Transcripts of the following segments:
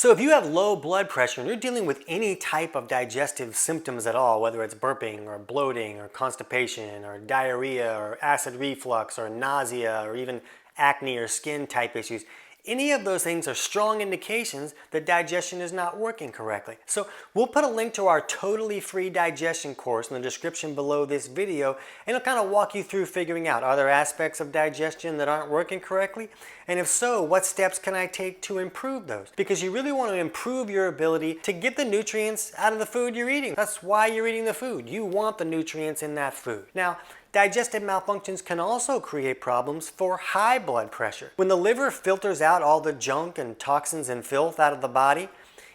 So if you have low blood pressure and you're dealing with any type of digestive symptoms at all, whether it's burping or bloating or constipation or diarrhea or acid reflux or nausea or even acne or skin type issues, any of those things are strong indications that digestion is not working correctly. So we'll put a link to our totally free digestion course in the description below this video, and it'll kind of walk you through figuring out, are there aspects of digestion that aren't working correctly? And if so, what steps can I take to improve those? Because you really want to improve your ability to get the nutrients out of the food you're eating. That's why you're eating the food. You want the nutrients in that food. Now, digestive malfunctions can also create problems for high blood pressure. When the liver filters out all the junk and toxins and filth out of the body,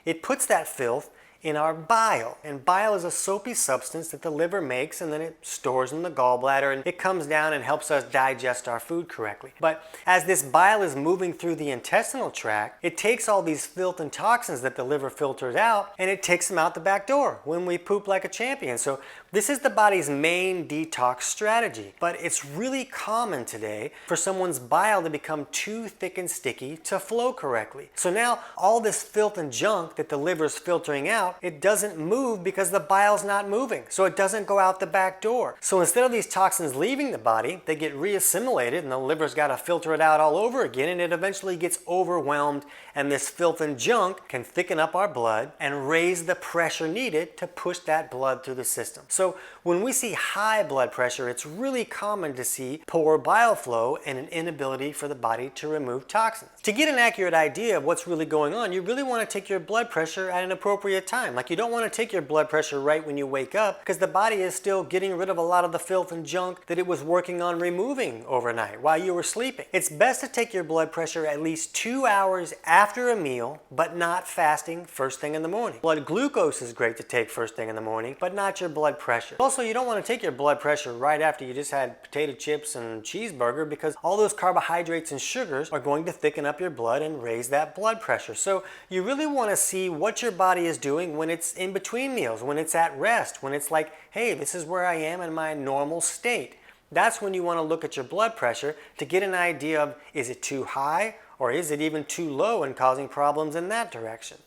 it puts that filth in our bile. And bile is a soapy substance that the liver makes and then it stores in the gallbladder and it comes down and helps us digest our food correctly. But as this bile is moving through the intestinal tract, it takes all these filth and toxins that the liver filters out and it takes them out the back door when we poop like a champion. So this is the body's main detox strategy. But it's really common today for someone's bile to become too thick and sticky to flow correctly. So now all this filth and junk that the liver's filtering out, it doesn't move because the bile's not moving. So it doesn't go out the back door. So instead of these toxins leaving the body, they get reassimilated and the liver's got to filter it out all over again, and it eventually gets overwhelmed, and this filth and junk can thicken up our blood and raise the pressure needed to push that blood through the system. So when we see high blood pressure, it's really common to see poor bile flow and an inability for the body to remove toxins. To get an accurate idea of what's really going on, you really want to take your blood pressure at an appropriate time. Like, you don't want to take your blood pressure right when you wake up because the body is still getting rid of a lot of the filth and junk that it was working on removing overnight while you were sleeping. It's best to take your blood pressure at least 2 hours after a meal, but not fasting first thing in the morning. Blood glucose is great to take first thing in the morning, but not your blood pressure. Also, you don't want to take your blood pressure right after you just had potato chips and cheeseburger because all those carbohydrates and sugars are going to thicken up your blood and raise that blood pressure. So you really want to see what your body is doing when it's in between meals, when it's at rest, when it's like, hey, this is where I am in my normal state. That's when you want to look at your blood pressure to get an idea of, is it too high or is it even too low and causing problems in that direction?